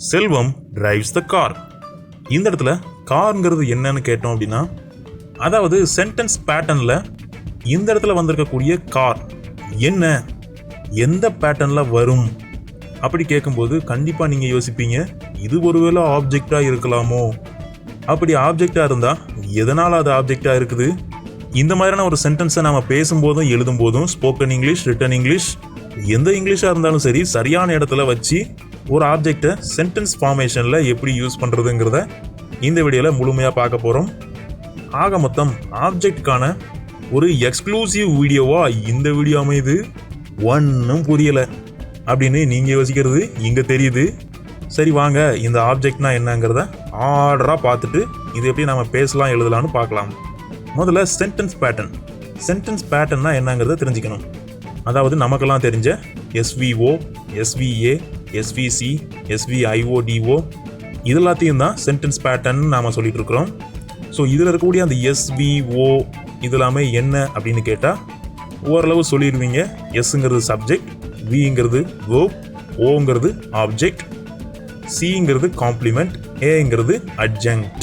Selvam drives the car. இந்த இடத்துல கார்ங்கிறது என்னன்னு கேட்டோம் அப்படின்னா, அதாவது சென்டென்ஸ் பேட்டர்னில் இந்த இடத்துல வந்திருக்கக்கூடிய கார் என்ன, எந்த பேட்டர்னில் வரும் அப்படி கேட்கும்போது கண்டிப்பாக நீங்கள் யோசிப்பீங்க, இது ஒருவேளை ஆப்ஜெக்டாக இருக்கலாமோ. அப்படி ஆப்ஜெக்டாக இருந்தால் எதனால் அது ஆப்ஜெக்டாக இருக்குது? இந்த மாதிரியான ஒரு சென்டென்ஸை நம்ம பேசும்போதும் எழுதும் போதும் ஸ்போக்கன் இங்கிலீஷ், ரிட்டன் இங்கிலீஷ், எந்த இங்கிலீஷாக இருந்தாலும் சரி, சரியான இடத்துல வச்சு ஒரு ஆப்ஜெக்டை சென்டென்ஸ் ஃபார்மேஷனில் எப்படி யூஸ் பண்ணுறதுங்கிறத இந்த வீடியோவில் முழுமையாக பார்க்க போகிறோம். ஆக மொத்தம் ஆப்ஜெக்டுக்கான ஒரு எக்ஸ்க்ளூசிவ் வீடியோவாக இந்த வீடியோ அமையுது. ஒன்றும் புரியலை அப்படின்னு நீங்கள் யோசிக்கிறது இங்கே தெரியுது. சரி வாங்க, இந்த ஆப்ஜெக்ட்னா என்னங்கிறத ஆர்டராக பார்த்துட்டு இது எப்படி நம்ம பேசலாம், எழுதலாம்னு பார்க்கலாம். முதல்ல சென்டென்ஸ் பேட்டர்ன். சென்டென்ஸ் பேட்டர்னா என்னங்கிறத தெரிஞ்சுக்கணும். அதாவது நமக்கெல்லாம் தெரிஞ்ச SVO, SVA, SVC, SVIO, DO இது எல்லாத்தையும் தான் சென்டென்ஸ் பேட்டர்ன் நாம் சொல்லிட்டு இருக்கிறோம். ஸோ இதில் இருக்கக்கூடிய அந்த SVO இது எல்லாமே என்ன அப்படின்னு கேட்டால் ஓரளவு சொல்லிடுவீங்க. எஸ்ங்கிறது சப்ஜெக்ட், விங்கிறது verb, ஓங்கிறது ஆப்ஜெக்ட், சிங்கிறது காம்ப்ளிமெண்ட், ஏங்கிறது adjunct.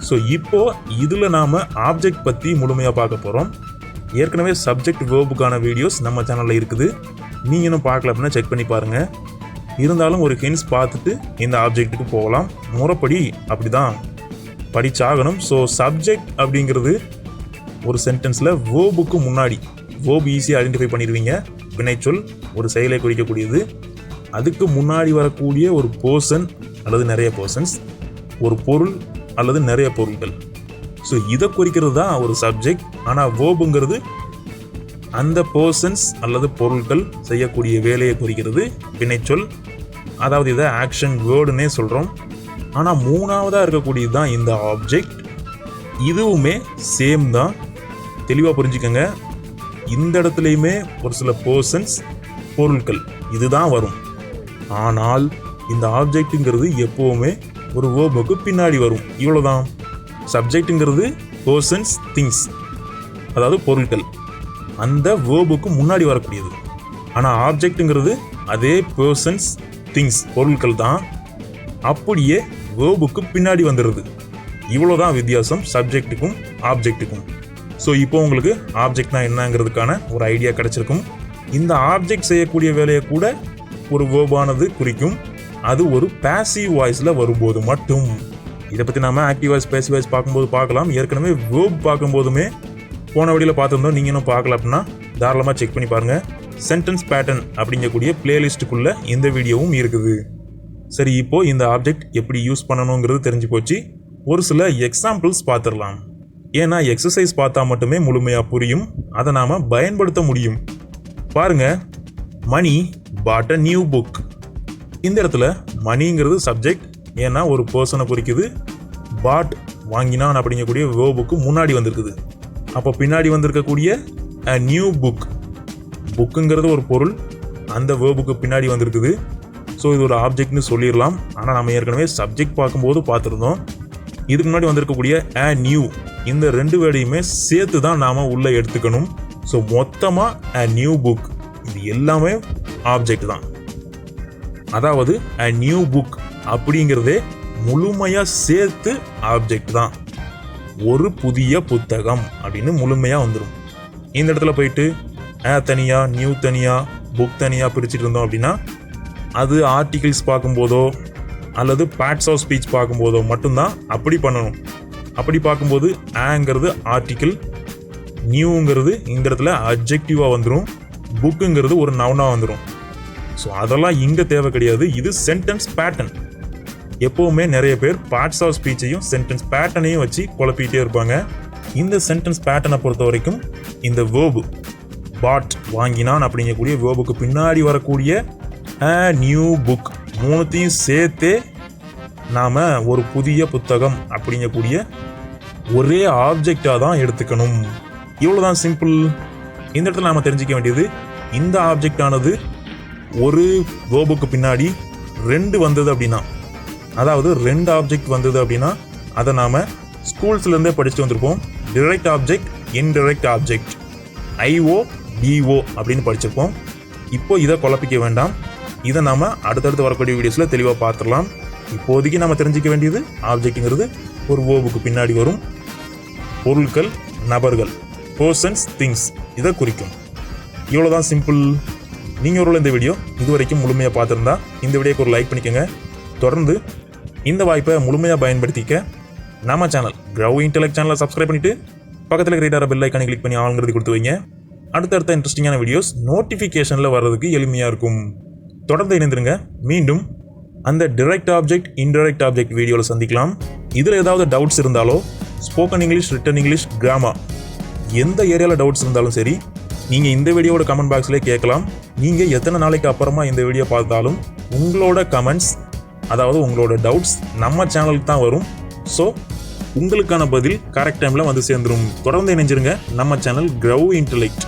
ஸோ இப்போ இதில் நாம் ஆப்ஜெக்ட் பற்றி முழுமையாக பார்க்க போகிறோம். ஏற்கனவே சப்ஜெக்ட் வேர்புக்கான வீடியோஸ் நம்ம சேனலில் இருக்குது. நீங்கள் இன்னும் பார்க்கல அப்படின்னா செக் பண்ணி பாருங்கள். இருந்தாலும் ஒரு ஹிண்ட்ஸ் பார்த்துட்டு இந்த ஆப்ஜெக்ட்டுக்கு போகலாம். முறைப்படி அப்படி தான் படிச்சாகணும். ஸோ சப்ஜெக்ட் அப்படிங்கிறது ஒரு சென்டென்ஸில் வேர்புக்கு முன்னாடி, வேர்ப் ஈஸியாக ஐடென்டிஃபை பண்ணிடுவீங்க. வினைச்சொல், ஒரு செயலை குறிக்கக்கூடியது. அதுக்கு முன்னாடி வரக்கூடிய ஒரு பர்சன் அல்லது நிறைய பர்சன்ஸ், ஒரு பொருள் அல்லது நிறைய பொருட்கள். ஸோ இதை குறிக்கிறது தான் ஒரு சப்ஜெக்ட். ஆனால் வேர்புங்கிறது அந்த பர்சன்ஸ் அல்லது பொருட்கள் செய்யக்கூடிய வேலையை குறிக்கிறது, வினைச்சொல். அதாவது இதை ஆக்ஷன் வேர்டுன்னே சொல்கிறோம். ஆனால் மூணாவதாக இருக்கக்கூடியது தான் இந்த ஆப்ஜெக்ட். இதுவுமே சேம் தான், தெளிவாக புரிஞ்சுக்கோங்க. இந்த இடத்துலையுமே ஒரு சில பர்சன்ஸ், பொருட்கள் இதுதான் வரும். ஆனால் இந்த ஆப்ஜெக்ட்டுங்கிறது எப்போவுமே ஒரு வேர்புக்கு பின்னாடி வரும். இவ்வளோதான். சப்ஜெக்ட்டுங்கிறது பர்சன்ஸ், திங்ஸ், அதாவது பொருட்கள், அந்த வேர்புக்கு முன்னாடி வரக்கூடியது. ஆனால் ஆப்ஜெக்ட்டுங்கிறது அதே பர்சன்ஸ், திங்ஸ், பொருட்கள் தான், அப்படியே வேர்புக்கு பின்னாடி வந்துடுது. இவ்வளோதான் வித்தியாசம் சப்ஜெக்ட்டுக்கும் ஆப்ஜெக்ட்டுக்கும். ஸோ இப்போ உங்களுக்கு ஆப்ஜெக்ட்னா என்னங்கிறதுக்கான ஒரு ஐடியா கிடைச்சிருக்கும். இந்த ஆப்ஜெக்ட் செய்யக்கூடிய வேலையை கூட ஒரு வேர்பானது குறிக்கும். அது ஒரு பாசிவ் வாய்ஸில் வரும்போது மட்டும். இதை பற்றி நாம் ஆக்டிவ் வாய்ஸ், பேசிவ் வாய்ஸ் பார்க்கும்போது பார்க்கலாம். ஏற்கனவே வேர்ப் பார்க்கும்போதுமே போன வழியில் பார்த்துருந்தோம். நீங்கள் இன்னும் பார்க்கல அப்படின்னா தாராளமாக செக் பண்ணி பாருங்கள். சென்டென்ஸ் பேட்டர்ன் அப்படிங்கக்கூடிய பிளேலிஸ்ட்டுக்குள்ளே இந்த வீடியோவும் இருக்குது. சரி, இப்போது இந்த ஆப்ஜெக்ட் எப்படி யூஸ் பண்ணணுங்கிறது தெரிஞ்சு போச்சு. ஒரு சில எக்ஸாம்பிள்ஸ் பார்த்துடலாம். ஏன்னா எக்ஸசைஸ் பார்த்தா மட்டுமே முழுமையாக புரியும், அதை நாம் பயன்படுத்த முடியும். பாருங்கள், மணி பாட் அ நியூ புக். இந்த இடத்துல மணிங்கிறது சப்ஜெக்ட், ஏன்னா ஒரு பர்சனை குறிக்குது. பாட், வாங்கினான் அப்படிங்கக்கூடிய வேர்புக்கு முன்னாடி வந்திருக்குது. அப்போ பின்னாடி வந்திருக்கக்கூடிய அ நியூ புக், புக்குங்கிறது ஒரு பொருள், அந்த வேர்புக்கு பின்னாடி வந்திருக்குது. ஸோ இது ஒரு ஆப்ஜெக்ட்னு சொல்லிடலாம். ஆனால் நம்ம ஏற்கனவே சப்ஜெக்ட் பார்க்கும்போது பார்த்துருந்தோம். இதுக்கு முன்னாடி வந்திருக்கக்கூடிய அ நியூ, இந்த ரெண்டு வேர்டையுமே சேர்த்து தான் நாம் உள்ளே எடுத்துக்கணும். ஸோ மொத்தமாக அ நியூ புக், இது எல்லாமே ஆப்ஜெக்ட் தான். அதாவது அ நியூ புக் அப்படிங்கிறதே முழுமையாக சேர்த்து ஆப்ஜெக்ட் தான். ஒரு புதிய புத்தகம் அப்படின்னு முழுமையாக வந்துடும். இந்த இடத்துல போயிட்டு தனியாக, நியூ தனியாக, புக் தனியாக பிரிச்சுட்டு இருந்தோம் அப்படின்னா அது ஆர்டிகிள்ஸ் பார்க்கும்போதோ அல்லது பார்ட்ஸ் ஆஃப் ஸ்பீச் பார்க்கும்போதோ மட்டும்தான் அப்படி பண்ணணும். அப்படி பார்க்கும்போது ஆங்கிறது ஆர்டிக்கிள், நியூங்கிறது இந்த இடத்துல அட்ஜெக்டிவாக வந்துடும், புக்குங்கிறது ஒரு நவுனாக வந்துடும். ஸோ அதெல்லாம் இங்கே தேவை கிடையாது. இது சென்டென்ஸ் பேட்டர்ன். எப்போவுமே நிறைய பேர் பார்ட்ஸ் ஆஃப் ஸ்பீச்சையும் சென்டென்ஸ் பேட்டர்னையும் வச்சு குழப்பிக்கிட்டே இருப்பாங்க. இந்த சென்டென்ஸ் பேட்டர்னை பொறுத்த வரைக்கும் இந்த வேர்பு பாட், வாங்கினான் அப்படிங்கக்கூடிய வேர்புக்கு பின்னாடி வரக்கூடிய அ நியூ புக் மூணுத்தையும் சேர்த்தே நாம் ஒரு புதிய புத்தகம் அப்படிங்கக்கூடிய ஒரே ஆப்ஜெக்டாக தான் எடுத்துக்கணும். இவ்வளோதான், சிம்பிள். இந்த இடத்துல நாம் தெரிஞ்சிக்க வேண்டியது, இந்த ஆப்ஜெக்டானது ஒரு வேர்புக்கு பின்னாடி ரெண்டு வந்தது அப்படின்னா, அதாவது ரெண்டு ஆப்ஜெக்ட் வந்தது அப்படின்னா அதை நாம் ஸ்கூல்ஸ்லேருந்தே படிச்சுட்டு வந்திருப்போம். Direct object, indirect object, IO, DO அப்படின்னு படிச்சிருப்போம். இப்போ இதை குழப்பிக்க வேண்டாம். இதை நாம அடுத்தடுத்து வரக்கூடிய வீடியோஸில் தெளிவாக பார்த்துடலாம். இப்போதைக்கு நம்ம தெரிஞ்சிக்க வேண்டியது ஆப்ஜெக்ட்டுங்கிறது ஒரு வேர்புக்கு பின்னாடி வரும் பொருட்கள், நபர்கள், பர்சன்ஸ், திங்ஸ் இதை குறிக்கும். இவ்வளோதான் சிம்பிள். நீங்கள் ஒருவேளை இந்த வீடியோ இது வரைக்கும் முழுமையாக பார்த்துருந்தா இந்த வீடியோக்கு ஒரு லைக் பண்ணிக்கோங்க. தொடர்ந்து இந்த வாய்ப்பை முழுமையாக பயன்படுத்திக்க நம்ம சேனல் Intellect சேனலை சப்ஸ்கிரைப் பண்ணிவிட்டு பக்கத்தில் இருக்கிற பெல் ஐக்கானை கிளிக் பண்ணி ஆளுங்கிறது கொடுத்து வைங்க. அடுத்தடுத்த இன்ட்ரெஸ்டிங்கான வீடியோஸ் நோட்டிஃபிகேஷனில் வர்றதுக்கு எளிமையாக இருக்கும். தொடர்ந்து இணைந்துருங்க. மீண்டும் அந்த டிரெக்ட் ஆப்ஜெக்ட், இன்டைரக்ட் ஆப்ஜெக்ட் வீடியோவில் சந்திக்கலாம். இதில் ஏதாவது டவுட்ஸ் இருந்தாலோ, spoken English, return English, grammar எந்த ஏரியாவில் டவுட்ஸ் இருந்தாலும் சரி, நீங்கள் இந்த வீடியோட கமெண்ட் பாக்ஸ்லேயே கேட்கலாம். நீங்கள் எத்தனை நாளைக்கு அப்புறமா இந்த வீடியோ பார்த்தாலும் உங்களோட கமெண்ட்ஸ், அதாவது உங்களோட டவுட்ஸ் நம்ம சேனலுக்கு தான் வரும். ஸோ உங்களுக்கான பதில் கரெக்ட் டைமில் வந்து சேர்ந்துடும். தொடர்ந்து இணைஞ்சிருங்க நம்ம சேனல் Intellect.